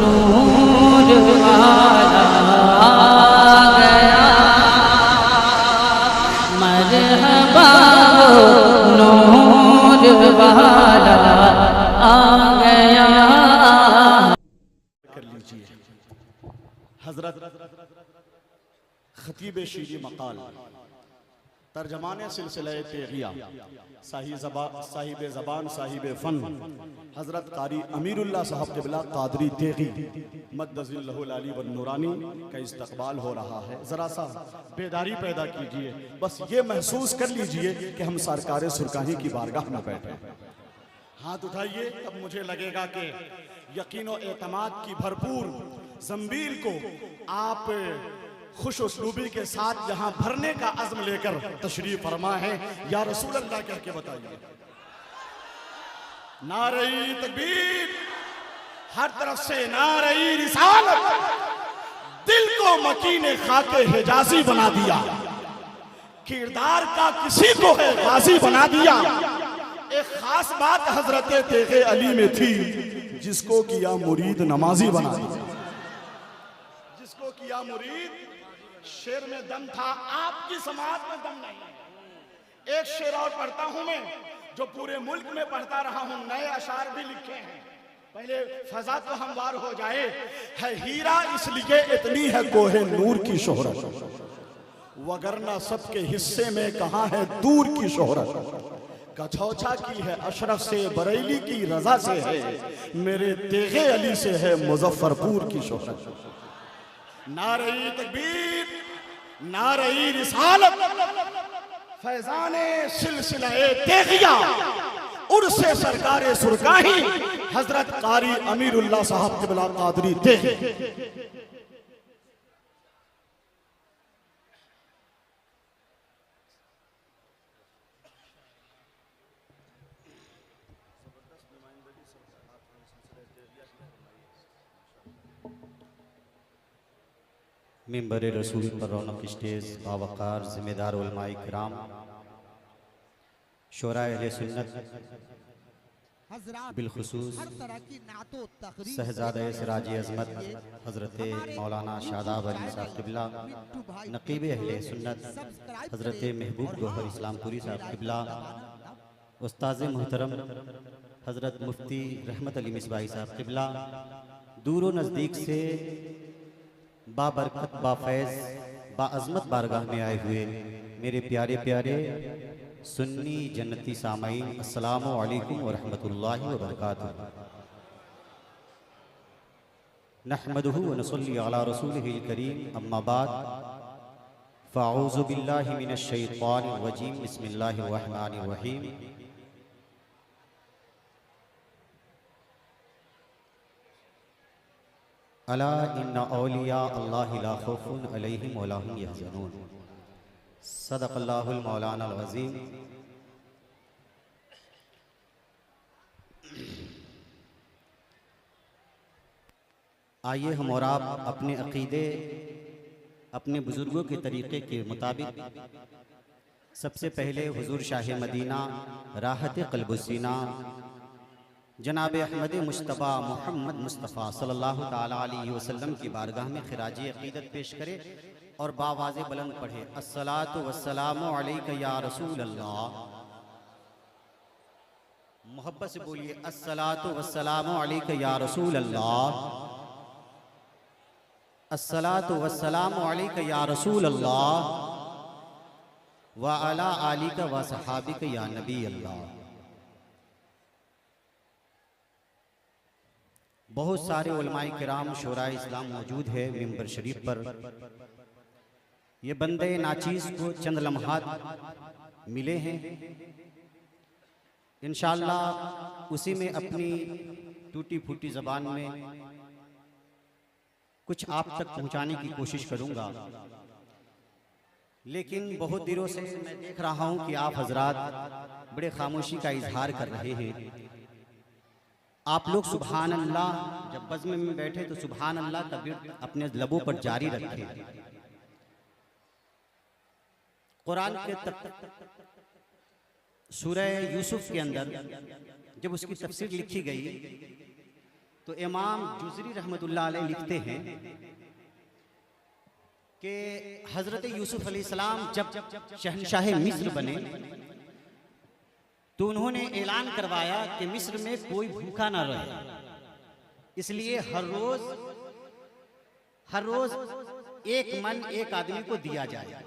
नूर वाला आ गया, मरहबा नूर वाला आ गया। कर लीजिए हजरत खतीब शीरी मकाल तर्जमाने सिलसिला तेगिया साहिब ज़बान साहिब फ़न हज़रत कारी अमीरुल्लाह साहब क़िबला क़ादरी तेगी मद्दज़िल्लहुल अली व नूरानी का इस्तक़बाल हो रहा है। ज़रा सा बेदारी पैदा कीजिए, बस ये महसूस कर लीजिए कि हम सरकार सुरकाही की बारगाह में बैठे। हाथ उठाइए, तब मुझे लगेगा कि यकीन और एतमाद की भरपूर ज़ंबील को आप खुश उसलूबी के साथ यहाँ भरने का अज़्म लेकर तशरीफ फरमा है। या रसूल अल्लाह कह के बताइए। नारे तकबीर, हर तरफ से नारे रिसालत, दिल को मकीने खाके हिजाजी बना दिया, किरदार का किसी को है गाजी बना दिया। एक खास बात हजरत तेगे अली में थी, जिसको किया मुरीद नमाजी बना दिया। जिसको किया मुरीद, शेर में दम था, आपकी समाज में दम नहीं। एक शेर और पढ़ता हूं मैं, जो पूरे मुल्क में पढ़ता रहा हूं, नए अशार भी लिखे हैं। पहले फजा तो हमवार हो जाए। है हीरा इसलिए इतनी है कोहे नूर की शोहरत, वगरना सबके हिस्से में कहां है दूर की शोहरत। कछौछा की है अशरफ से, बरेली की रजा से है, मेरे तेगे अली से है मुजफ्फरपुर की शोहरत। नारे तकबीर, नारे रिसालत, फैजाने सिलसिले तेगिया, उर्से सरकारे सुरकाही हजरत कारी अमीरुल्लाह साहब क़िबला क़ादरी तेगी। मिंबर रसूल पर रौनक स्टेज बावकार ज़िम्मेदार उलमाए किराम, शोराए अहले सुन्नत, बिलखुसूस शहज़ादे सिराज अज़मत हज़रत मौलाना शादाब अली साहब क़िबला, नक़ीब अहले सुन्नत हज़रत महबूब गौहर इस्लामपुरी साहब क़िबला, उस्ताज़ मोहतरम हज़रत मुफ्ती रहमत अली मिसबाही साहब क़िबला, दूर व नज़दीक से बाबरकत बाफैज़ बाअज़मत बारगाह में आए हुए मेरे प्यारे प्यारे सुन्नी जन्नती सामाईन, अस्सलामु अलैकुम व रहमतुल्लाहि व बरकातुहू। नहमदुहु व नसल्ली अला रसूलिहिल करीम, अम्मा बाद, फ़अऊज़ु बिल्लाहि मिनश शैतानिर रजीम, बिस्मिल्लाहिर रहमानिर रहीम। अला इन्ना औलिया अल्लाहि ला खौफुन अलैहिम व ला हुम यहज़नून। सदक़ल्लाहुल मौलानाल अज़ीम। आइए हम और आप अपने अक़ीदे, अपने बुज़ुर्गों के तरीक़े के मुताबिक सबसे पहले हुज़ूर शाह मदीना राहत क़ल्बुस्सीना जनाब अहमद मुश्तबा मोहम्मद मुस्तफ़ा सल्लल्लाहु ताला अलैहि वसल्लम की बारगाह में खिराजी अक़ीदत पेश करे और बावाज़े बुलंद पढ़े, अस्सलातु वस्सलामु अलैका या रसूल अल्लाह। मोहब्बत से बोलिए, अस्सलातु वस्सलामु अलैका या रसूल अल्लाह, अस्सलातु वस्सलामु अलैका या रसूल अल्लाह व अला आलिका व सहाबिका या नबी अल्लाह। बहुत सारे उलमाए किराम शोराए इस्लाम मौजूद है मिंबर शरीफ पर। ये बंदे नाचीज़ को चंद लम्हात मिले हैं, इंशाअल्लाह उसी में अपनी टूटी फूटी ज़बान में कुछ आप तक पहुंचाने की कोशिश करूंगा। लेकिन बहुत दिनों से मैं देख रहा हूं कि आप हजरात बड़े खामोशी का इजहार कर रहे हैं। आप लोग सुभान अल्लाह जब बज़्म में बैठे तो सुभान अल्लाह का विर्द अपने लबों पर जारी रखें। कुरान के सूरह यूसुफ के अंदर जब उसकी तफसीर लिखी गई तो तो इमाम जुज़री रहमतुल्लाह अलैह लिखते हैं कि हज़रत यूसुफ अलैहिस्सलाम जब शहंशाह मिस्र बने तो उन्होंने ऐलान करवाया कि मिस्र में कोई भूखा ना रहे, इसलिए हर रोज एक मन एक आदमी को दिया जाए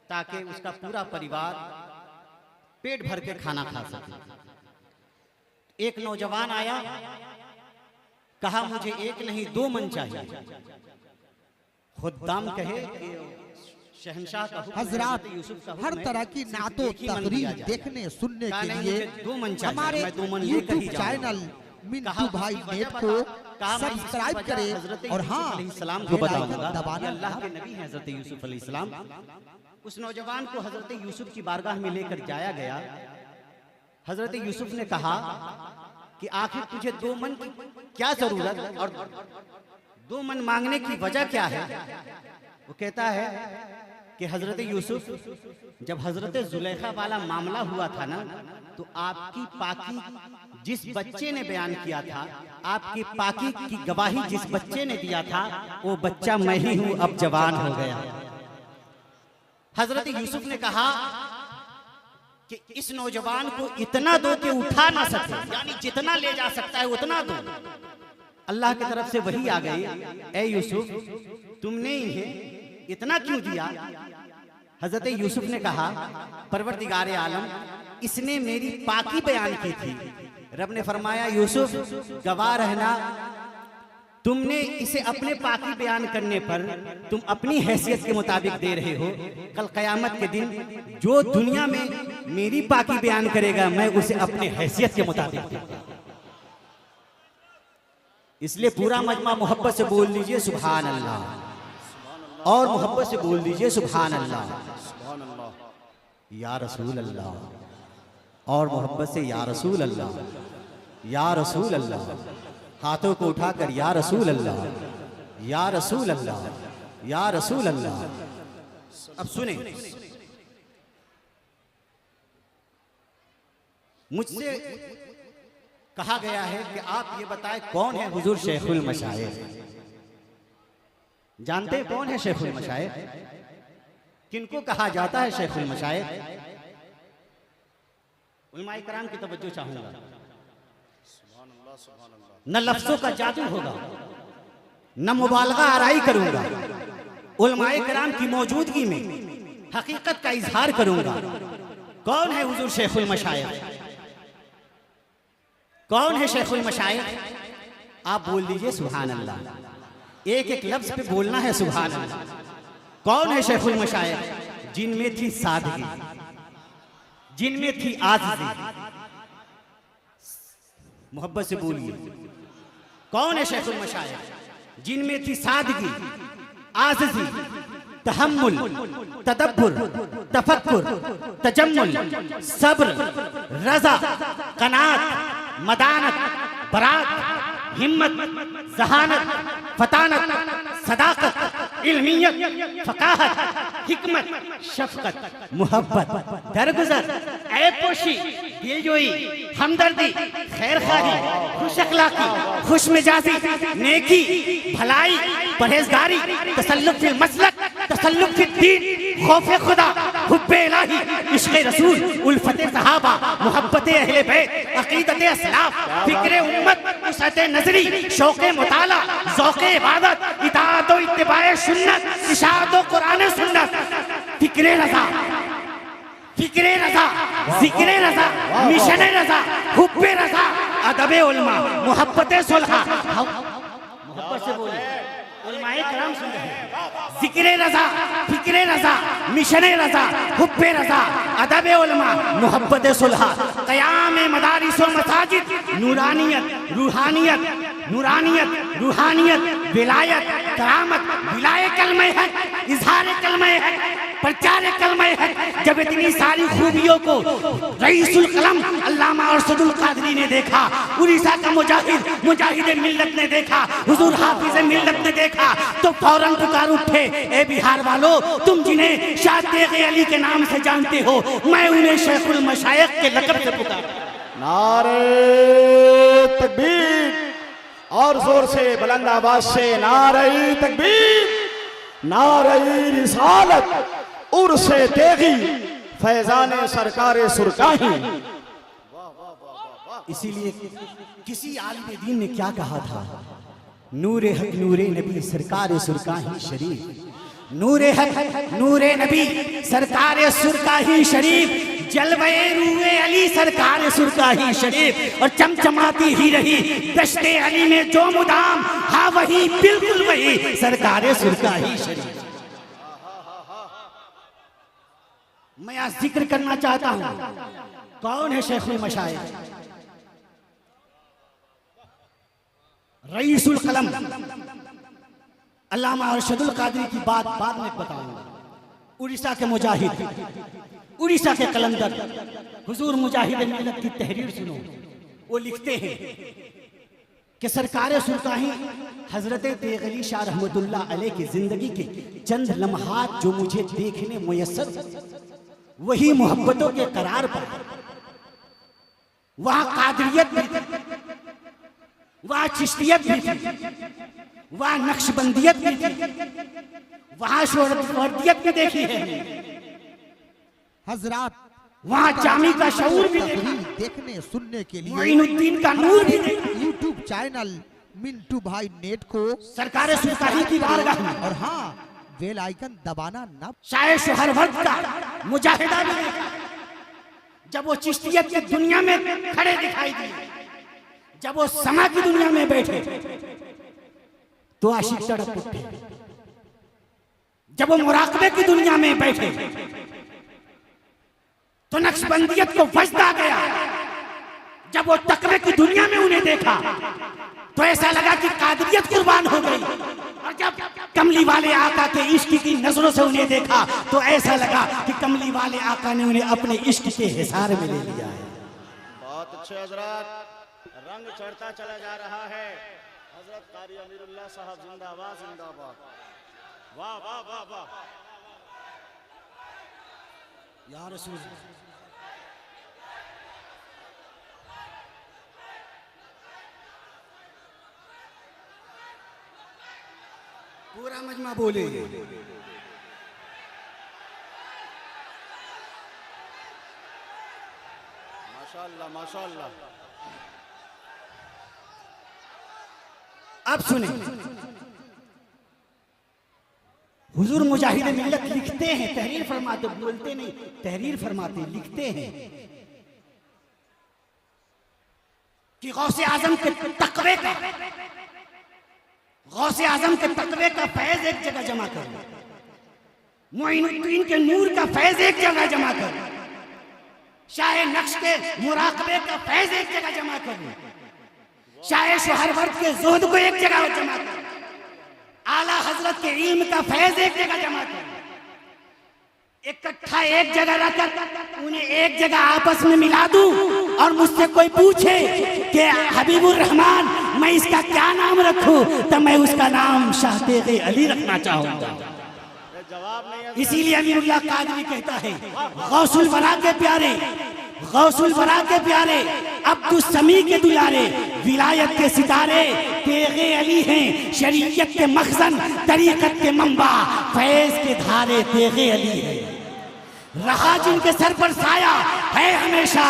ताकि उसका पूरा परिवार पेट भर के खाना खा सके। एक नौजवान आया, कहा मुझे एक नहीं 2 मन चाहिए। खुद्दाम कहे कि शहंशाह का हुक्म, हजरात यूसुफ का हर हुक्म तरह है की कि नातो एक ही मन तकरीर दिया जाए। देखने सुनने कहा के नहीं, लिए मुझे 2 मन चाहिए, हमारे मैं 2 मन लेकर यूट्यूब ही जाऊंगा। चैनल मिंटू कहा भाई उसकी नेट वजह को बता। कहा मैं इसकी सब्सक्राइब वजह करें हज़रत और यूसुफ हाँ अलैहिस्सलाम को बेल आइकन बताऊंगा कि दबाना अल्लाह के नबी हैं हज़रत यूसुफ अलैहिस्सलाम। उस नौजवान को हज़रत यूसुफ की बारगाह में लेकर जाया गया। हज़रत यूसुफ ने कहा कि आखिर तुझे 2 मन की क्या जरूरत और 2 मन मांगने की वजह क्या है? वो कहता है कि हज़रत यूसुफ, जब हज़रत जुलेखा वाला मामला हुआ था ना, तो आपकी पाकी जिस बच्चे ने बयान किया था, आपकी पाकी की गवाही जिस बच्चे ने दिया था, वो बच्चा मैं ही हूं, अब जवान हो गया। हज़रत यूसुफ ने कहा कि इस नौजवान को इतना दो कि उठा ना सके, यानी जितना ले जा सकता है उतना दो। अल्लाह की तरफ से वही आ गई, ए यूसुफ तुमने इन्हें इतना क्यों दिया? हजरत यूसुफ ने कहा, परवरदिगारे आलम, इसने मेरी पाकी बयान की थी। रब ने फरमाया, यूसुफ गवाह रहना, तुमने इसे अपने पाकी बयान करने पर तुम अपनी हैसियत के मुताबिक दे रहे हो। कल क़यामत के दिन जो दुनिया में मेरी पाकी बयान करेगा, मैं उसे अपने हैसियत के मुताबिक दूंगा। इसलिए पूरा मजमा मोहब्बत से बोल लीजिए सुभान अल्लाह, और मोहब्बत से बोल दीजिए सुभान अल्लाह, या रसूल अल्लाह, और मोहब्बत से या रसूल अल्लाह, या रसूल अल्लाह। हाथों को उठाकर या रसूल अल्लाह, या रसूल अल्लाह, या रसूल अल्लाह। अब सुने, मुझसे कहा गया है कि आप ये बताएं कौन है हुजूर शेखुल मशाइख? जानते हैं कौन है शेखुल मशाइख? किनको कहा जाता है शेखुल मशाइख? उलमाए कराम की तवज्जो चाहूंगा। न लफ्जों का जादू होगा, न मुबालगा आराई करूंगा, उलमाए कराम की मौजूदगी में हकीकत का इजहार करूंगा। कौन है हुजूर शेखुल मशाइख? कौन है शेखुल मशाइख? आप बोल दीजिए सुभान अल्लाह। एक एक लफ्ज पे बोलना है सुभान अल्लाह। कौन है शेखुल मशाइख? जिनमें थी सादगी, जिनमें थी आज़िज़ी। मोहब्बत से बोलिए, कौन है शेखुल मशाइख? जिनमें थी सादगी, आज़िज़ी, तहम्मुल, तदब्बुर, तफक्कुर, तजम्मुल, सब्र, रज़ा, कनात, मदानत, बरात, हिम्मत, जहानत, फतानत, सदाकत, इल्मियत, फकाहत, हिकमत, शफकत, मोहब्बत, दरगुजर, ऐपोशी, दिलजोई, हमदर्दी, खैरखाही, खुश अखलाकी, खुश मिजाजी, नेकी, भलाई, परहेजगारी, तसल्लुक फिल मसलक, तसल्लुक फिल दीन, खौफे खुदा, हुब्बे इलाही, इश्क़े रसूल, उल्फते सहाबा, मोहब्बते अहले बैत, अक़ीदते असलाफ, फ़िक्रे उम्मत, उसअते नज़री, शौक़े मुताला, ज़ौक़े इबादत, इताअत व इत्तिबाए सुन्नत, इशाअत व कुरान सुन्नत, फ़िक्रे रज़ा, फ़िक्रे रज़ा, ज़िक्रे रज़ा, मिशन रज़ा, हुब्बे रज़ा, अदबे उलमा, मोहब्बते सुलहा। मोहब्बत से बोले, उलमाए कराम सुन रहे हैं। ज़िक्रे रज़ा, फ़िक्रे रज़ा, मिशन रज़ा, हुब्बे रज़ा, अदबे उलमा, मोहब्बते सुलहा। क़याम मदारिस व मसाजिद, नूरानियत, रूहानियत, नूरानियत, रूहानियत, विलायत, करामत, विलाय कलमे है, इज़हार कलमे है, प्रचार कलमे है। जब इतनी सारी खूबियों को रईसुल कलम अल्लामा अरशदुल कादरी ने देखा, उड़ीसा का मुजाहिद, मुजाहिद मिल्लत ने देखा, हुजूर हाफिज मिल्लत ने देखा, तो फौरन पुकार उठे, ए बिहार वालों, तुम जिन्हें शाह तेग़ अली के नाम से जानते हो, मैं उन्हें शेखुल मशाइख के लक़ब से पुकारता हूं। नारे तकबीर, और जोर से बुलंद आवाज से नारे तकबीर, नारे रिसालत, उर्से तेगी, फैजान सरकारे सुरकाही। इसीलिए किसी आलिम दीन ने क्या कहा था, नूरे हक नूरे नबी सरकार सुरकाही शरीफ, नूरे हक नूरे नबी सरकार सुरकाही शरीफ, जलवे रूए अली सरकार सुरकाही शरीफ, और चमचमाती ही रही दश्ते अली में जो मुदाम, हाँ वही बिल्कुल वही सरकार सुरकाही शरीफ। मैं आज जिक्र करना चाहता हूं, कौन है शेखुल मशाइख, रईसुल कलम अल्लामा अरशदुल कादरी की बात बाद में बताऊंगा। उड़ीसा के मुजाहिद, उड़ीसा के कलंदर हुजूर मुजाहिद मिल्लत की तहरीर सुनो। वो लिखते हैं कि सरकार सुल्तानी हजरत तेगली शाह रहमतुल्लाह अलैह की जिंदगी के चंद लम्हात जो मुझे देखने मुयस्सर, वही मोहब्बतों के करार पर, वहां कादरियत भी थी, वहां चिश्तियत भी थी, वहां नक्शबंदियत भी थी, वहां शोहरतियत भी देखी है हजरात, वहां जामी का शऊर भी देखने सुनने के लिए मोइनुद्दीन का नूर भी देखा। यूट्यूब चैनल मिंटू भाई नेट को सरकार सुल्तानी की बारगाह में, और हाँ बेल आइकन दबाना ना। शायद शोहरवर्द का मुजाहिदा भी देखा, जब वो चिश्तियत की दुनिया में खड़े दिखाई दिए, जब वो समा की दुनिया में बैठे तो आशिक तड़प उठे, जब वो मुराकबे की दुनिया में बैठे तो नक्शबंदियत को वजदा गया, जब वो तकवे की दुनिया में उन्हें देखा तो ऐसा लगा कि कादरियत कुर्बान हो गई, और जब कमली वाले आका के इश्क की नजरों से उन्हें देखा तो ऐसा लगा कि कमली वाले आका ने उन्हें अपने इश्क के हिसार में ले लिया है। बहुत अच्छे हजरत, रंग चढ़ता चला जा रहा है। हजरत कारी अमीरुल्लाह साहब जिंदाबाद जिंदाबाद। वाह वाह वाह वाह या रसूल, पूरा मजमा बोले। माशाअल्लाह माशाअल्लाह। अब सुने, हुजूर मुजाहिद मिल्लत लिखते हैं, तहरीर फरमाते, बोलते नहीं, तहरीर फरमाते, लिखते हैं कि गौसे आजम के तकवे का, गौसे आजम के तकवे का फैज एक जगह जमा कर, मोइनुद्दीन के नूर का फैज एक जगह जमा कर, शाह नक्श के मुराकबे का फैज एक जगह जमा कर, शाह शोहरवर्द के जोहद को एक जगह जमा कर, आला हजरत के इल्म का फैज एक जगह जमा कर, इकट्ठा एक जगह रखकर उन्हें एक जगह आपस में मिला दूं, और मुझसे कोई पूछे कि हबीबुर रहमान मैं इसका क्या नाम रखूं, तो मैं उसका नाम शाह तेग़े अली रखना चाहूंगा। जवाब नहीं है। इसीलिए अमीरुल्लाह कादरी कहता है, गौसुल वरा के प्यारे, गौसुल वरा के प्यारे, अब्दुस समी के दुलारे, विलायत के सितारे, तेग़े अली हैं, शरीयत के मखज़न, तरीक़त के मंबा, फैज़ के धारे तेग़े अली है। रहा जिनके सर पर साया है हमेशा,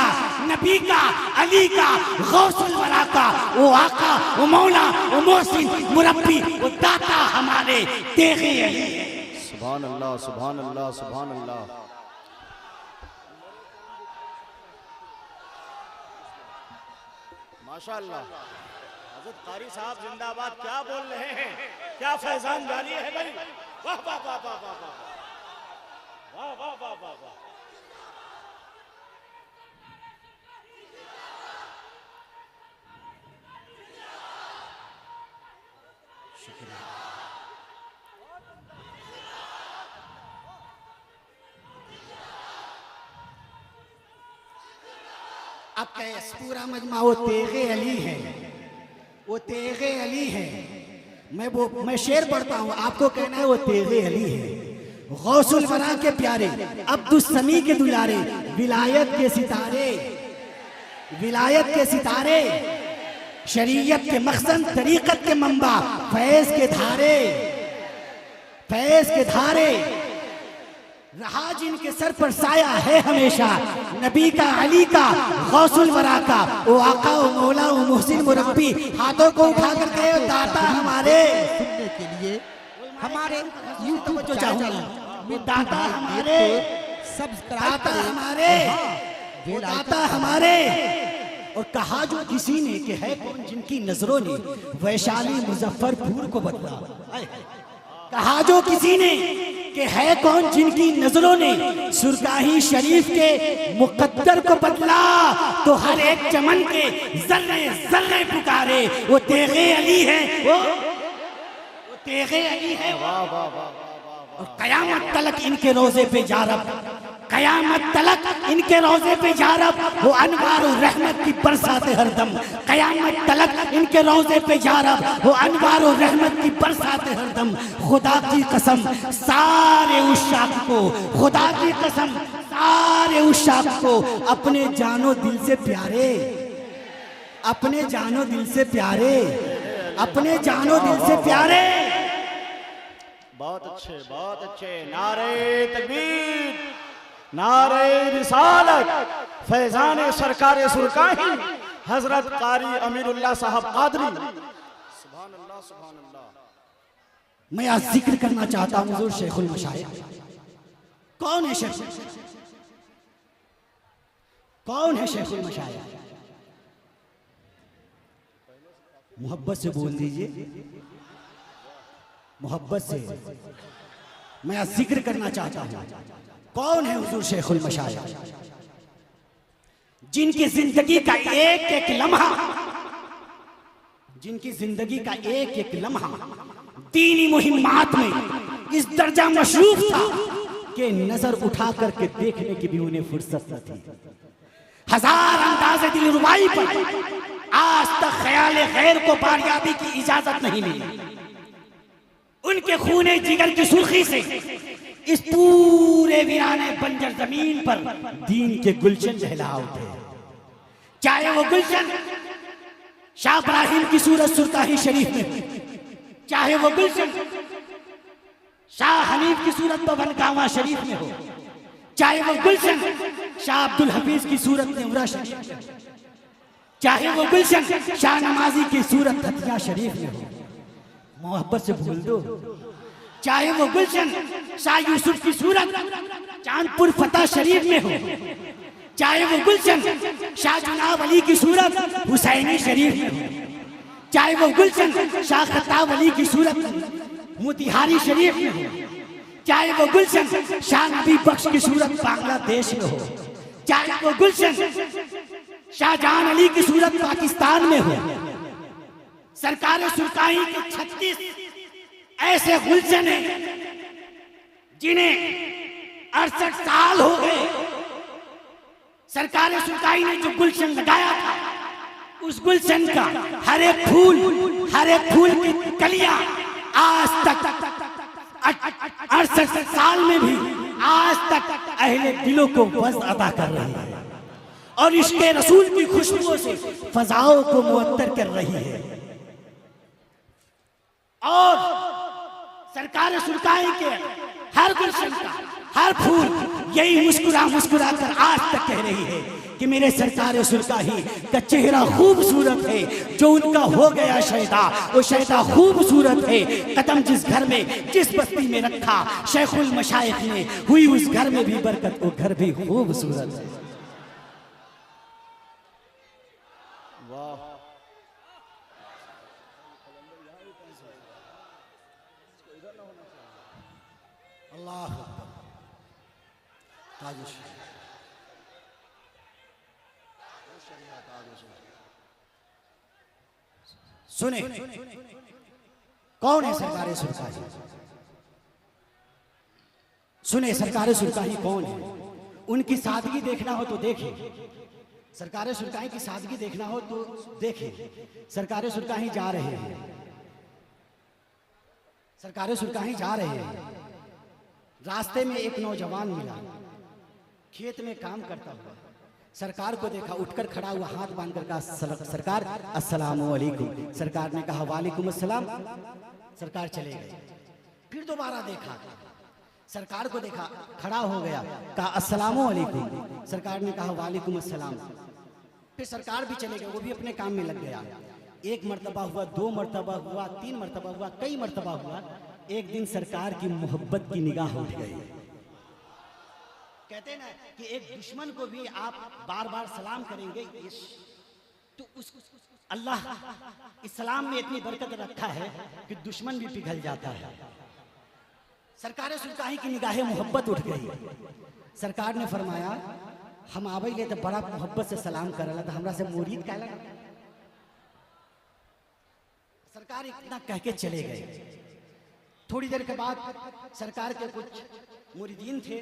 नबी का, अली का, गौसुल वरा का, वो आका, वो मौला, वो मोहसिन, मुरब्बी, वो दाता हमारे तेग़े अली है। सुभान अल्लाह सुभान अल्लाह सुभान अल्लाह। माशाअल्लाह। हजरत कारी साहब जिंदाबाद। क्या बोल रहे हैं, क्या फैजान जारी है भाई। वाह वाह वाह वाह वाह वाह वाह वाह वाह वाह वाह। अब पूरा मजमा वो तेग़े अली है, वो तेग़े अली है। मैं शेर पढ़ता हूँ, आपको कहना है वो तेग़े अली है। गौसुल वरा के प्यारे, अब्दुस समी के दुलारे, विलायत के सितारे, विलायत के सितारे, शरीयत के मकसद तरीकत के मंबा, फैज के धारे, फैज के धारे रहा जिनके सर पर साया है हमेशा, नबी का, अली का, गौसुल वरा का, ओ आका, ओ मौला, ओ मुहसिन मुरब्बी, हाथों को उठा कर के दाता हमारे, सुनने के लिए हमारे यूट्यूब जो चाहूंगा वो दाता हमारे, सब्सक्राइब दाता करें। हमारे, वो बेल दाता हमारे। और कहा जो किसी ने कि है कौन जिनकी नजरों ने वैशाली मुजफ्फरपुर को बदला, कहा जो किसी ने कि है कौन जिनकी नजरों ने सुरकाही शरीफ के मुकद्दर को बदला, तो हर एक चमन के जर्रे जर्रे पुकारे वो तेगे अली है, वो तेगे अली है। और कयामत तलक इनके रोजे पे जा रब, कयामत तलक इनके रोजे पे जा रब, वो अनवार और रहमत की बरसाते हरदम, कयामत तलक इनके रोजे पे जा रब, वो अनवार और रहमत की बरसाते हरदम। खुदा की कसम सारे उशाक को, खुदा की कसम सारे उशाक को अपने जानो दिल से प्यारे, अपने जानो दिल से प्यारे, अपने जानो दिल से प्यारे। बहुत अच्छे, बहुत अच्छे। नारे तकबीर, नारे रिसालत, फैजान सरकार सुरकाही हजरत कारी अमीरुल्लाह साहब कादरी। सुभान अल्लाह, सुभान अल्लाह। मैं आज जिक्र करना चाहता हूं हुजूर शेखुल मशाइख। कौन है शेख, कौन है शेखुल मशाइख? मोहब्बत से बोल दीजिए, मोहब्बत से। मैं आज जिक्र करना चाहता हूं कौन है हुजूर शेखुल मशाइख, जिनकी जिंदगी का एक एक लम्हा, जिनकी जिंदगी का एक एक लम्हा दीनी मुहिम्मात में इस दर्जा मशरूफ था कि नजर उठा करके देखने की भी उन्हें फुर्सत न थी। हजार अंदाज़े दिलरुबाई पर आज तक ख्याल गैर को बारियाबी की इजाजत नहीं मिली। उनके खूने जिगर की सुर्खी से इस पूरे वीराने बंजर जमीन पर दीन के गुलशन लहला उठे। चाहे वो गुलशन शाह इब्राहिम की सूरत सुरकाही शरीफ में हो, चाहे वो गुलशन शाह हनीफ की सूरत बनकावा शरीफ में हो, चाहे वो गुलशन शाह अब्दुल हफीज की सूरत नेवरा शरीफ में हो, चाहे वो गुलशन शाह नमाजी की सूरत हथिया शरीफ में हो। मोहब्बत से बोल दो। चाहे वो गुलशन शाह यूसुफ की सूरत चांदपुर फतेह शरीफ में हो, चाहे वो गुलशन शाह जनाब अली की सूरत हुसैनी शरीफ में हो, चाहे वो गुलशन शाह खत्ताब अली की सूरत मोतिहारी शरीफ में हो, चाहे वो गुलशन शाह नबी बख्श की सूरत बांग्लादेश में हो, चाहे वो गुलशन शाहजहां अली की सूरत पाकिस्तान में हो। सरकार सुरकाही के 36 ऐसे गुलशन हैं जिन्हें 68 साल हो गए। सरकार सुरकाही ने जो गुलशन लगाया था, उस गुलशन का हर एक फूल की कलियां आज तक 68 साल में भी आज तक अहले दिलों को वज़ अदा कर रही है और इश्क़े रसूल की खुशबुओं से फजाओं को मुअत्तर कर रही है। और सरकार सुरकाही के हर गुलशन का हर फूल यही मुस्कुरा मुस्कुरा कर आज तक कह रही है कि मेरे सरकार सुरकाही का चेहरा खूबसूरत है, जो उनका हो गया शैदा वो शैदा खूबसूरत है। कदम जिस घर में जिस बस्ती में रखा शेखुल मशाइख ने, हुई उस घर में भी बरकत, वो घर भी खूबसूरत है। अल्लाह सुने, कौन है सरकार सुरकाही? सुने सरकार सुरकाही कौन है? उनकी सादगी देखना हो तो देखे, सरकार सुरकाही की सादगी देखना हो तो देखे। सरकार सुरकाही जा रहे हैं, सरकार सुरकाही जा रहे हैं। रास्ते में एक नौजवान मिला, खेत में काम करता हुआ। सरकार को देखा, उठकर खड़ा हुआ, हाथ बांधकर कहा, सरकार अस्सलामु अलैकुम। सरकार ने कहा वालेकुम अस्सलाम। सरकार चले गए। फिर दोबारा देखा, सरकार को देखा, खड़ा हो गया, कहा अस्सलामु अलैकुम। सरकार ने कहा वालेकुम अस्सलाम। फिर सरकार भी चले गए, वो भी अपने काम में लग गया। एक मर्तबा हुआ, 2 मर्तबा हुआ, 3 मर्तबा हुआ, कई मर्तबा हुआ। एक दिन सरकार की मोहब्बत की निगाह उठ गई। कहते हैं ना कि एक दुश्मन को भी आप बार बार सलाम करेंगे तो अल्लाह इस्लाम में इतनी बरकत रखा है कि दुश्मन भी पिघल जाता है। सरकार सुल्तानी की निगाहें मोहब्बत उठ गई। सरकार ने फरमाया हम आवे ले तो बड़ा मोहब्बत से सलाम कर रहा था, हमरा से मुरीद कहला। सरकार इतना कह के चले गए। थोड़ी देर के बाद सरकार के कुछ मुरीदीन थे,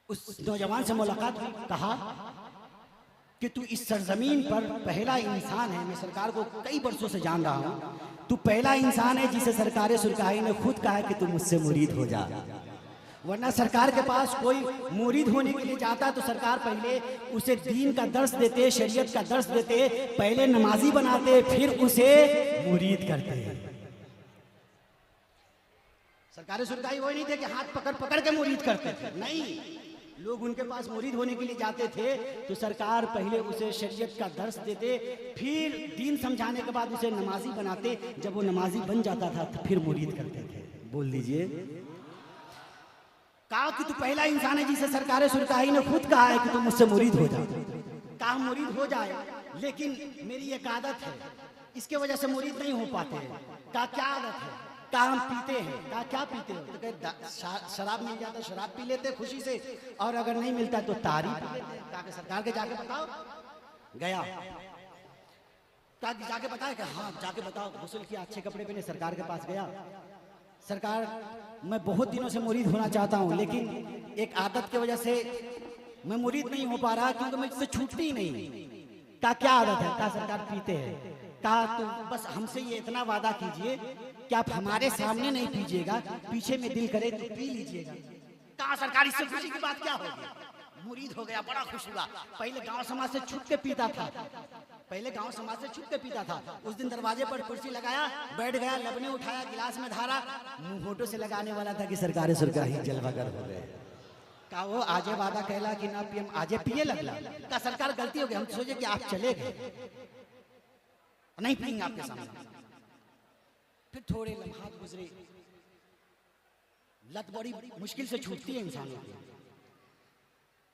उस नौजवान से मुलाकात हुई। कहा कि तू इस सरजमीन पर पहला इंसान है, मैं सरकार को कई वर्षों से जान रहा हूं, तू पहला इंसान है जिसे सरकार सुल्तानी ने खुद कहा कि तू मुझसे मुरीद हो जा। वरना सरकार के पास कोई मुरीद होने के लिए जाता तो सरकार पहले उसे दीन का दर्श देते, शरीयत का दर्श देते, पहले नमाजी बनाते, फिर उसे मुरीद करते। सरकार सुल्तानी वही नहीं थे कि हाथ पकड़ पकड़ के मुरीद करते थे, नहीं, लोग उनके पास मुरीद होने के लिए जाते थे तो सरकार पहले उसे शरीयत का दर्श देते, फिर दीन समझाने के बाद उसे नमाजी बनाते। जब वो नमाजी बन जाता था तो फिर मुरीद करते थे। बोल दीजिए। कहा कि तू पहला इंसान है जिसे सरकार सुल्तानी ने खुद कहा है कि तू मुझसे मुरीद हो जा। कहा मुरीद हो जाए, लेकिन मेरी एक आदत है, इसके वजह से मुरीद नहीं हो पाते हैं। कहा क्या आदत है? कहा हम पीते हैं। कहा क्या पीते हो? तो कहे शराब मिल जाता शराब पी लेते खुशी से, और अगर नहीं मिलता तो तारी पी लेते। कहा कि सरकार के जाके बताओ। गया, कहा कि जाके बताए? कि हाँ जाके बताओ। गुस्ल किया, अच्छे कपड़े पहने, सरकार के पास गया। सरकार मैं बहुत दिनों से मुरीद होना चाहता हूँ, लेकिन एक आदत की वजह से मैं मुरीद नहीं हो पा रहा क्योंकि मुझसे छूटती ही नहीं। कहा क्या आदत है? कहा सरकार पीते हैं। कहा तो बस हमसे ये इतना वादा कीजिए कि आप हमारे सामने नहीं पीजिएगा, पीछे में दिल करे तो पी लीजिएगा। कहा सरकार इससे खुशी की बात क्या होगी? मुरीद हो गया, बड़ा खुश हुआ। पहले गांव समाज से छुप के पीता था, पहले गांव समाज से छुप के पीता था। उस दिन दरवाजे पर कुर्सी लगाया, बैठ गया, लबने उठाया, गिलास में धारा, मुंह होठों से लगाने वाला था कि सरकार सुल्तानी जलवागर हो गए। कहा वो आजे वादा कहला कि ना पियम, आजे पिए लगला। कहा सरकार गलती हो गई, हम सोचे कि आप चले गए, नहीं पियेंगे आपके सामने। फिर थोड़े लम्हात गुजरे, लत बड़ी मुश्किल से छूटती है इंसानों की।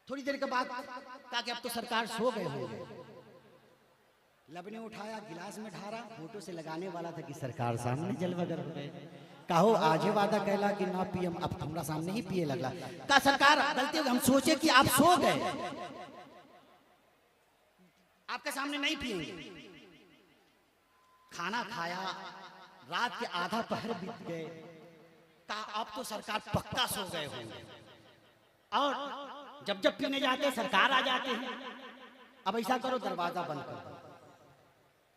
थोड़ी देर के बाद कहा कि अब तो सरकार सो गए होंगे। लबने उठाया, गिलास में ढारा, होठों से लगाने वाला था कि सरकार सामने जलवागर हो गए। कहो आजे वादा कहला कि ना पियम, अब हमरा सामने ही पिए लगला। कहा सरकार गलती हो गई, हम सोचे कि आप सो गए, आपके सामने नहीं पिएंगे। खाना खाया, रात के आधा पहर बीत गए। कहा अब तो सरकार पक्का सो गए होंगे, और जब जब पीने जाते सरकार आ जाते हैं। अब ऐसा करो दरवाजा बंद कर दो।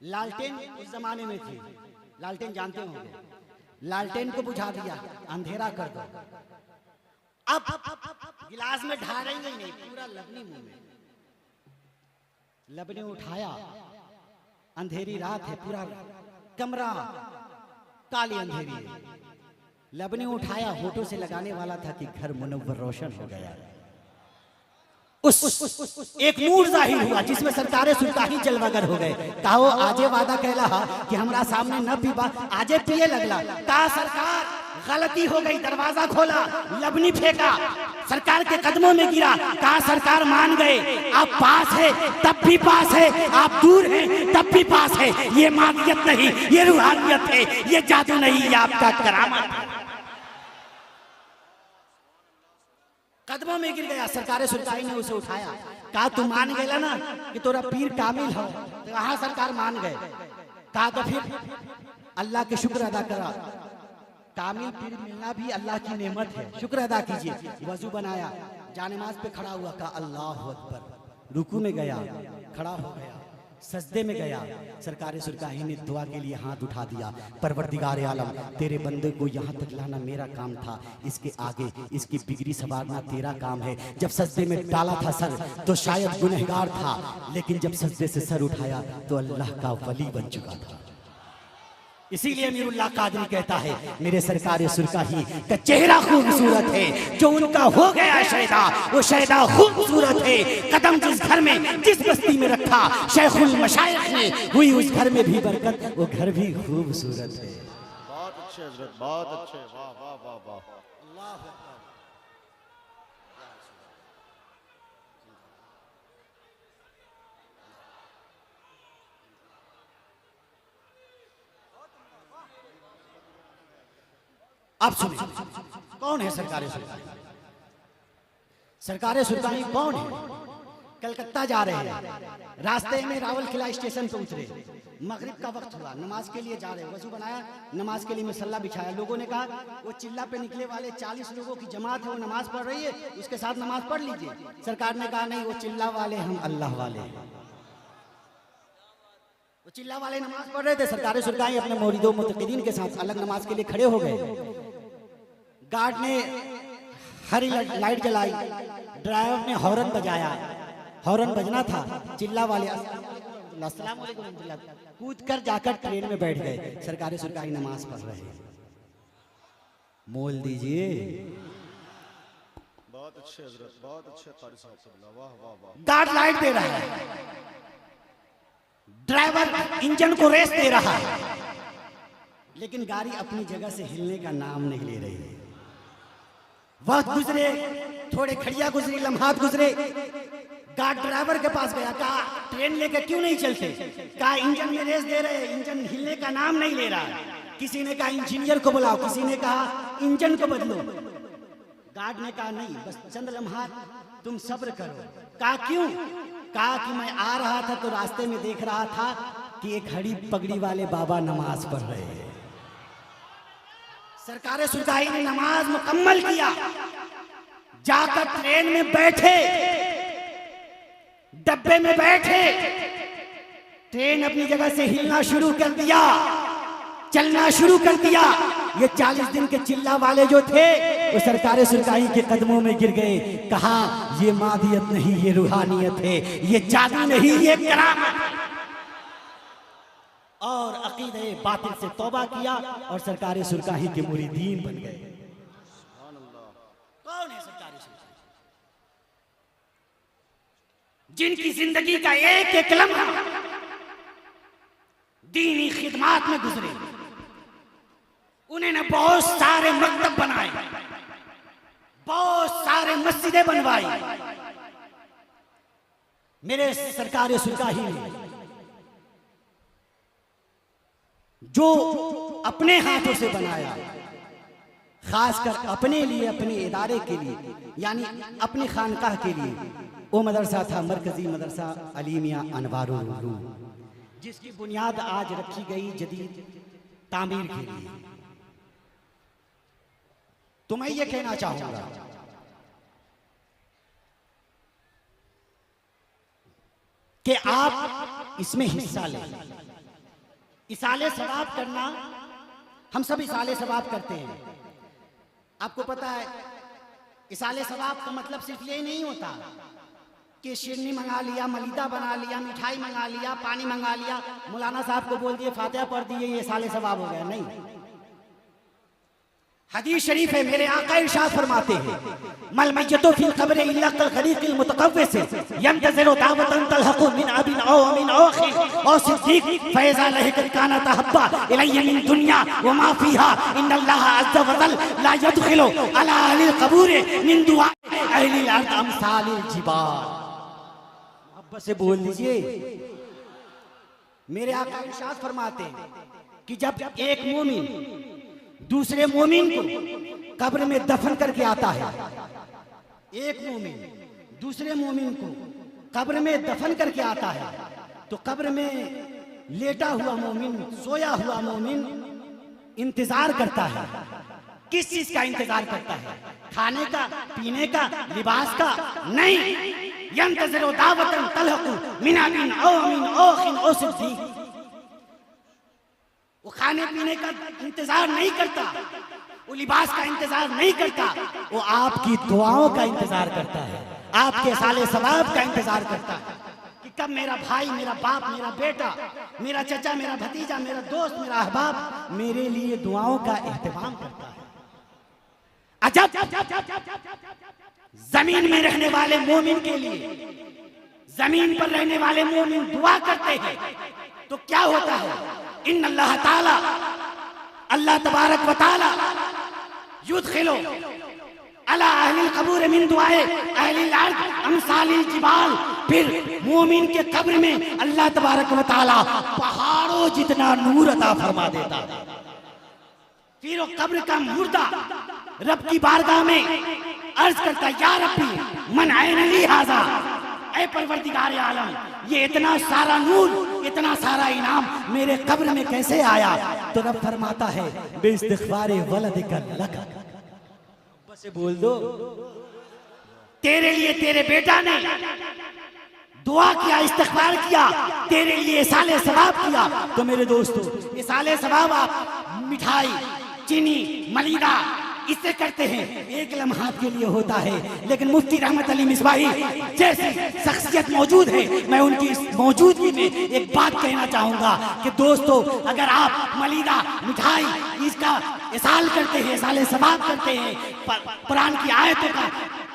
लालटेन उस जमाने में थी, लालटेन जानते होंगे, लालटेन को बुझा दिया, अंधेरा कर दो। अब गिलास में ढारेंगे नहीं, पूरा लबनी मुंह में। लबने उठाया, अंधेरी रात है, पूरा कमरा काली अंधेरी है। लबने उठाया, होठों से लगाने वाला था कि घर मुनव्वर रोशन हो गया। उस एक नूर जाहिर हुआ जिसमें सरकार सुल्तानी जलवागर हो गए। कहो आजे वादा कहला कि हमरा सामने न पीबा, आजे पिए लगला। कहा सरकार गलती हो गई, दरवाजा खोला, लबनी फेंका, सरकार के कदमों में गिरा। कहा सरकार मान गए, आप पास है तब भी पास है, आप दूर हैं तब भी पास है। ये मादियत नहीं, ये रूहानियत है, ये जादू नहीं, ये आपका करामत है। कदमों में गिर गया, सरकार सुल्तानी ने उसे उठाया। कहा तू मान गया ना कि तोरा पीर कामिल हो? तो हाँ सरकार मान गए। कहा तो फिर अल्लाह के शुक्र अदा करा, कामिल पीर मिलना भी अल्लाह की नेमत है, शुक्र अदा कीजिए। वजू बनाया, जानेमाज पे खड़ा हुआ, कहा अल्लाह अकबर, रुकू में गया, खड़ा हो गया, सजदे में गया। सरकार सुरकाही ने दुआ के लिए हाथ उठा दिया, परवरदिगार आलम तेरे बंदे को यहाँ तक लाना मेरा काम था, इसके आगे इसकी बिगड़ी संवारना तेरा काम है। जब सजदे में डाला था सर तो शायद गुनहगार था, लेकिन जब सजदे से सर उठाया तो अल्लाह का वली बन चुका था। इसीलिए अमीरुल्लाह कादरी कहता है मेरे सरकार सुरकाही का चेहरा खूबसूरत है, जो उनका हो गया शैदा वो शैदा खूबसूरत है। कदम जिस घर में जिस बस्ती में रखा शेखुल मशाइख ने, हुई उस घर में भी बरकत, वो घर भी खूबसूरत है। बहुत अच्छे हजरत, बहुत अच्छे, वाह वाह वाह वाह। आप सुनिए कौन है सरकार सुरकाही? सरकार सुरकाही कौन है? कलकत्ता जा रहे हैं, रास्ते में रावल किला स्टेशन पे उतरे, मगरिब का वक्त हुआ, नमाज के लिए जा रहे, वजू बनाया, नमाज के लिए मसल्ला बिछाया। लोगों ने कहा वो चिल्ला पे निकले वाले 40 लोगों की जमात है, वो नमाज पढ़ रही है, उसके साथ नमाज पढ़ लीजिए। सरकार ने कहा नहीं, वो चिल्ला वाले हम अल्लाह वाले हैं। वो चिल्ला वाले नमाज पढ़ रहे थे, सरकार सुरकाही अपने मुरीदों मुतक़िदीन के साथ अलग नमाज के लिए खड़े हो गए। गार्ड ने हरी लाइट जलाई, ड्राइवर ने हॉर्न बजाया, हॉर्न बजना था, चिल्ला वाले अस्सलाम वालेकुम कूद कर जाकर ट्रेन में बैठ गए। सरकार सुरकाही नमाज पढ़ रहे हैं। मोल दीजिए। बहुत अच्छे हजरत, बहुत अच्छे कारी साहब, वाह वाह वाह। गार्ड लाइट दे रहा है, ड्राइवर इंजन को रेस दे रहा है, लेकिन गाड़ी अपनी जगह से हिलने का नाम नहीं ले रही है। वक्त गुजरे, थोड़े खड़िया गुजरी, लम्हात गुजरे, गार्ड ड्राइवर के पास गया, कहा ट्रेन लेकर क्यों नहीं चलते? कहा इंजन में रेस दे रहे, इंजन हिलने का नाम नहीं ले रहा। किसी ने कहा इंजीनियर को बुलाओ, किसी ने कहा इंजन को बदलो। गार्ड ने कहा नहीं, बस चंद लम्हात तुम सब्र करो। कहा क्यों? कहा कि मैं आ रहा था तो रास्ते में देख रहा था कि एक हरी पगड़ी वाले बाबा नमाज पढ़ रहे हैं। सरकार सुरकाही ने नमाज मुकम्मल किया, जाकर ट्रेन में बैठे, डब्बे में बैठे, ट्रेन अपनी जगह से हिलना शुरू कर दिया, चलना शुरू कर दिया। ये 40 दिन के चिल्ला वाले जो थे वो सरकार सुरकाही के कदमों में गिर गए। कहा ये मादियत नहीं, ये रूहानियत है, ये जादू नहीं, ये करामत है। और अकीदे बातिल से तौबा किया और सरकार सुरकाही के मुरीदीन बन गए। कौन है सरकार सुरकाही? जिनकी जिंदगी का एक एक लम्हा दीनी खिदमत में गुजरे। उन्होंने बहुत सारे मकतब बनाए, बहुत सारे मस्जिदें बनवाई। मेरे सरकार सुरकाही ने जो अपने हाथों से बनाया, खासकर अपने लिए, अपने इदारे के लिए, यानी अपनी खानकाह के लिए, वो मदरसा था मरकजी मदरसा अली मियां अनवारुल उलूम, जिसकी बुनियाद आज रखी गई जदीद तामीर के लिए। तो मैं ये कहना चाहूंगा कि आप इसमें हिस्सा लें। इसाले सवाब करना, हम सब इसाले सवाब करते हैं। आपको पता है इसाले सवाब का मतलब सिर्फ यही नहीं होता कि शिरनी मंगा लिया, मलीदा बना लिया, मिठाई मंगा लिया, पानी मंगा लिया, मौलाना साहब को बोल दिए, फातिहा पढ़ दिए, ये इसाले सवाब हो गया। नहीं, हदीस शरीफ है, मेरे आका इरशाद फरमाते हैं मल मय्यतु फिल क़ब्र इल्ला कल ग़रीक़िल मुतक़व्विस यंतज़िरु दावतन तलहक़ु मिन अबिन औ मिन अख़िन औ सिद्दीक़ फ़इज़ा लहिक़ कानत अहब्बा इलैहि मिन दुनिया व मा फ़ीहा इन्नल्लाह अज़्ज़ व जल ला यदख़िलु अला अहलिल क़बूर मिन दुआ अहलिल अर्द अमसालिल जिबाल। मोहब्बत से बोल लीजिए। मेरे आका इरशाद फरमाते हैं कि जब एक मोमिन दूसरे मोमिन को कब्र में दफन करके आता है, एक मोमिन दूसरे मोमिन को कब्र में दफन करके आता है, तो कब्र में लेटा हुआ मोमिन, सोया हुआ मोमिन इंतजार करता है। किस चीज का इंतजार करता है? खाने का, पीने का, लिबास का? नहीं, यंतज़िरु दावतन तलहक़ु मिन अबिन औ मिन औखिन औ सिद्दीक़। वो खाने पीने का इंतजार नहीं करता, वो लिबास का इंतजार नहीं करता, वो आपकी दुआओं का इंतजार करता है, आपके साले सवाब का इंतजार करता है कि कब मेरा भाई, मेरा बाप, मेरा बेटा, मेरा चचा, मेरा भतीजा, मेरा दोस्त, मेरा अहबाब मेरे लिए दुआओं का एहतमाम करता है। अजब जमीन में रहने वाले मोमिन के लिए, जमीन पर रहने वाले मोमिन दुआ करते हैं तो क्या होता है? इन अल्लाह ताला, अल्लाह तबारक व ताला युदखिलु अला अहलिल कबूर मिन दुआए अहलिल अर्द अमसालिल जिबाल। फिर मोमिन के कब्र में अल्लाह तबारक व ताला पहाड़ों जितना नूर अता फरमा देता है। फिर वो कब्र का मुर्दा रब की बारगाह में अर्ज करता, या रब्बी मन आयन ली हाजा, ऐ परवरदिगार आलम, ये इतना सारा नूर, इतना सारा इनाम मेरे कब्र में कैसे आया? तो रब फरमाता है, बेइस्तिग़फ़ारे वलदिका लक, बस बोल दो, तेरे लिए तेरे बेटा ने दुआ किया, इस्तिग़फ़ार किया, तेरे लिए इसाले सवाब किया। तो मेरे दोस्तों, इसाले सवाब आप मिठाई, चीनी, मलीदा इससे करते हैं, एक लम्हात के लिए होता है, लेकिन मुफ्ती रहमत अली मिसबाही जैसी शख्सियत मौजूद है, मैं उनकी इस मौजूदगी में एक बात कहना चाहूंगा कि दोस्तों, अगर आप मलीदा, मिठाई इसका इसाल करते हैं, इसाले सवाब करते हैं, कुरान की आयतों का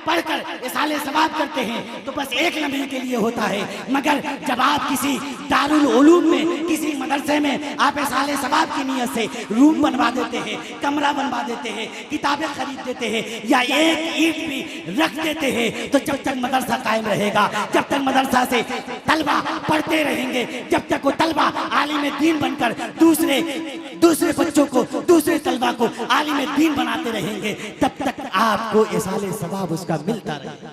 पढ़कर इसाले सवाब करते हैं, तो बस एक लम्हे के लिए होता है। मगर जब आप किसी दारुल उलूम में, किसी मदरसे में आप इसाले सवाब की नीयत से रूम बनवा देते हैं, कमरा बनवा देते हैं, किताबें खरीद देते हैं या एक ईंट भी रख देते हैं, तो जब तक मदरसा कायम रहेगा, जब तक मदरसा से तलबा पढ़ते रहेंगे, जब तक वो तलबा आलिम दीन बनकर दूसरे बच्चों को, दूसरे तलबा को आलिम दीन बनाते रहेंगे, तब तक आपको इसाले सवाब उसका मिलता रहेगा।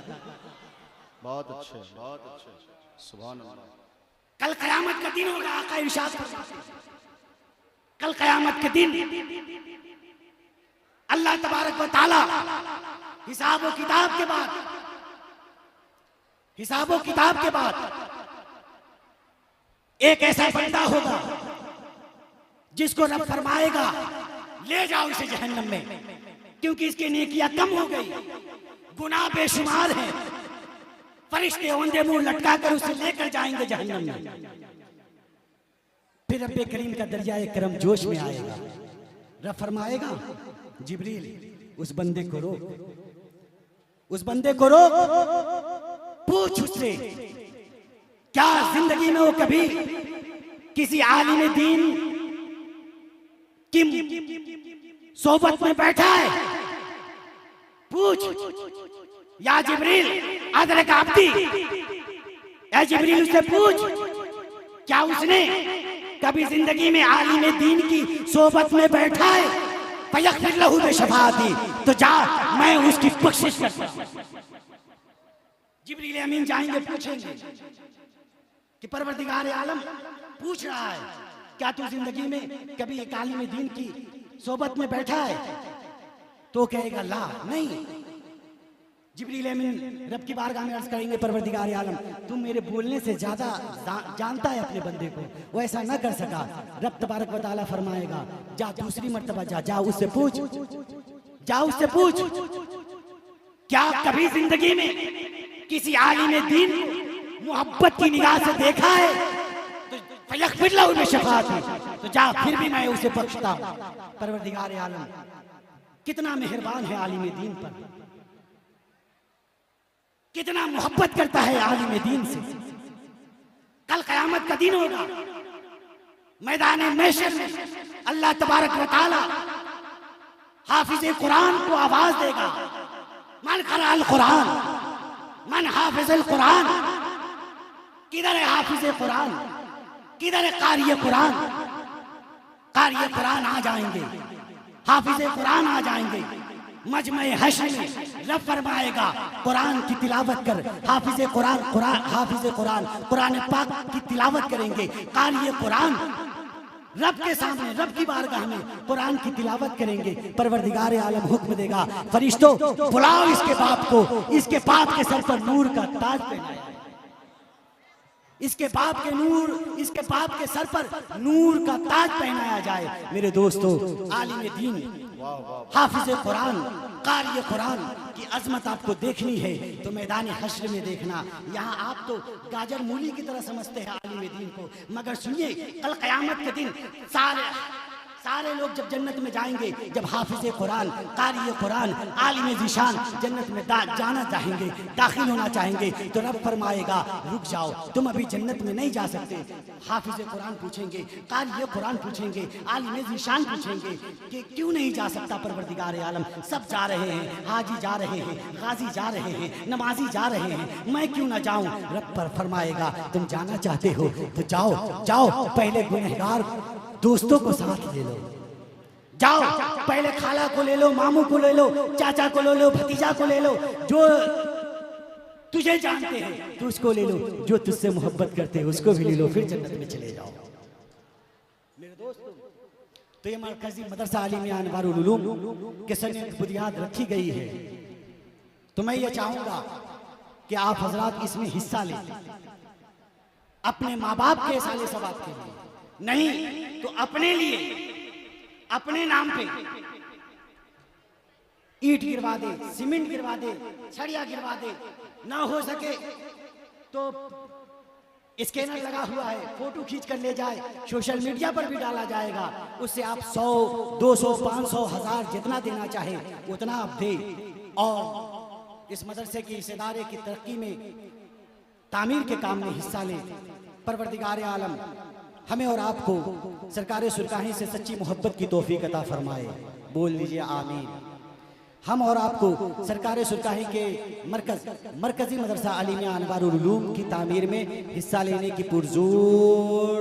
बहुत अच्छे, बहुत अच्छे, सुभान अल्लाह। कल कयामत का दिन होगा, आका इरशाद फरमाते हैं, कल कयामत के दिन अल्लाह तबारक व ताला हिसाब व किताब के बाद, हिसाब व किताब के बाद एक ऐसा बंदा होगा जिसको रब फरमाएगा, ले जाओ इसे जहन्नम में, क्योंकि इसकी नेकियां कम हो गई, गुनाह बेशुमार है। फरिश्ते औंधे मुंह लटका कर उसे लेकर जाएंगे जहन्नम में। फिर रब्बे करीम का दरियाए करम जोश में आएगा, रब फरमाएगा, जिब्रील उस बंदे को रोक, उस बंदे को रोक, पूछ उससे क्या जिंदगी में वो कभी किसी आलिम दीन की सोबत में बैठा है? पूछ, या जिब्रील अदरक अब्दी, या जिब्रील उससे पूछ, क्या उसने कभी जिंदगी में आलिम दीन की सोबत में बैठा है? फयग़फ़िर लहू बिशफ़ाअती, तो जा मैं उसकी बख्शिश करता हूं। जिब्रील अमीन जाएंगे, पूछेंगे कि परवरदिगार आलम पूछ रहा है, क्या तू जिंदगी में कभी एक आलिम दीन की सोबत में बैठा है? तो कहेगा ला, नहीं। जिब्रील अमीन रब की बारगाह में अर्ज करेंगे, परवरदिगार आलम तुम मेरे बोलने से ज्यादा जानता है अपने बंदे को, वो ऐसा न कर सका। रब तबारक व तआला फरमाएगा, जा दूसरी मर्तबा जा उससे पूछ, जा उससे पूछ, क्या कभी जिंदगी में किसी आलिम दीन मोहब्बत की निगाह से देखा है? तो फयग़फ़िर लहू बिशफ़ाअती, तो जा फिर भी मैं उसे बख्शता। परवरदिगार आलम कितना मेहरबान है आलिम दीन पर, कितना मोहब्बत करता है आलिम दीन से। कल क़यामत का दिन होगा, मैदान महशर में अल्लाह तबारक व तआला हाफिज़ कुरान को आवाज देगा, मन क़रअल कुरान, मन हाफिज़ुल कुरान, किधर है हाफिज़ कुरान, किधर है क़ारी कुरान? क़ारी कुरान आ जाएंगे, हाफिज़ कुरान आ जाएंगे। मजमे हश्र में रब फरमाएगा, कुरान की तिलावत कर, हाफिज़ कुरान कुरान पाक की तिलावत करेंगे। क़ारी कुरान रब के सामने, रब की बारगाह में कुरान की तिलावत करेंगे, परवरदिगार आलम हुक्म देगा, फरिश्तों बुलाओ इसके बाप को, इसके बाप के सर पर नूर का ताज पहनाया, इसके बाप के नूर, इसके बाप के सर पर नूर का ताज पहनाया जाए। मेरे दोस्तों, आलिम दीन, हाफिज कुरान, कारी कुरान की अजमत आपको देखनी है तो मैदान हश्र में देखना। यहाँ आप तो गाजर मूली की तरह समझते हैं आलिम दीन को, मगर सुनिए, कल क़यामत के दिन सारे लोग जब जन्नत में जाएंगे, जब हाफिज कुरान, कारी कुरान, आलिम ज़ीशान जन्नत में जाना चाहेंगे, दाखिल होना चाहेंगे, तो रब फरमाएगा रुक जाओ, तुम अभी जन्नत में नहीं जा सकते। हाफिज कुरान पूछेंगे, कारी कुरान पूछेंगे, आलिम ज़ीशान पूछेंगे कि क्यों नहीं जा सकता परवरदिगार आलम, सब जा रहे हैं, हाजी जा रहे हैं, गाजी जा रहे हैं, नमाजी जा रहे हैं, मैं क्यों ना जाऊं। रब पर फरमाएगा तुम जाना चाहते हो तो जाओ, जाओ, पहले गुनहगार दोस्तों को साथ ले लो, जाओ, पहले खाला को ले लो, मामू को ले लो, चाचा को ले लो, भतीजा को ले लो, जो तुझे जानते हैं तो उसको ले लो, जो तुझसे मोहब्बत करते हैं उसको भी ले लो, फिर जन्नत में चले जाओ। मेरे दोस्तों, तो ये मरकजी मदरसा आलिमिया अनवारुल उलूम के सने बुनियाद रखी गई है, तो मैं ये चाहूंगा कि आप हजरात इसमें हिस्सा लें, अपने माँ बाप के साले सवाब के लिए नहीं तो अपने लिए, अपने नाम पे ईंट गिरवा दे, सीमेंट गिरवा दे, छड़िया गिरवा दे, ना हो सके तो स्कैनर लगा हुआ है, फोटो खींच कर ले जाए, सोशल मीडिया पर भी डाला जाएगा, उससे आप 100, 200, 500, 1000 जितना देना चाहें उतना आप दे, और इस मदरसे की, इस इदारे की तरक्की में, तामीर के काम में हिस्सा लें। परवरदिगार आलम हमें और आपको सरकार सुरकाही से सच्ची मोहब्बत की तौफीक अता फरमाए, बोल लीजिए आमीन। हम और आपको सरकार सुरकाही के मरकजी मदरसा आलिमिया अनवारुल उलूम की तामीर में हिस्सा लेने की पुरजोर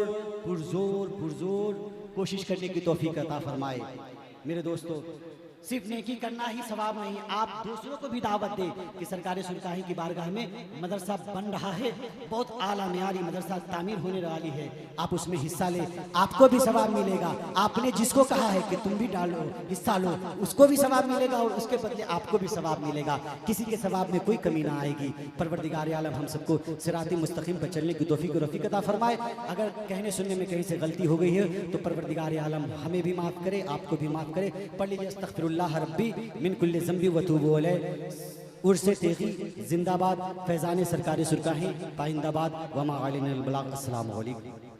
कोशिश करने की तौफीक अता फरमाए। मेरे दोस्तों, सिर्फ नेकी करना ही सवाब नहीं, आप दूसरों को भी दावत दें कि सरकार सुरकाही की बारगाह में मदरसा बन रहा है, बहुत आला मियारी मदरसा तामीर होने वाली है, आप उसमें हिस्सा लें, आपको भी सवाब मिलेगा। आपने जिसको कहा है कि तुम भी डालो, हिस्सा लो, उसको भी सवाब मिलेगा और उसके बदले आपको भी सवाब मिलेगा, किसी के सवाब में कोई कमी ना आएगी। परवरदिगार आलम हम सबको सिराती मुस्तकीम पर चलने की तौफीक और रफ़ीक अता फरमाए। अगर कहने सुनने में कहीं से गलती हो गई है तो परवरदिगार आलम हमें भी माफ़ करे, आपको भी माफ़ करे। पढ़ लीजिए अस्तग़फिरुल्लाह रब्बी मिन कुल्लि ज़ंबि व तूबू अलैह। उर्से तेगी जिंदाबाद, फैज़ान सरकार सुरकाही पाइंदाबाद, वमा अलैना अल बलाग। अस्सलामु अलैकुम।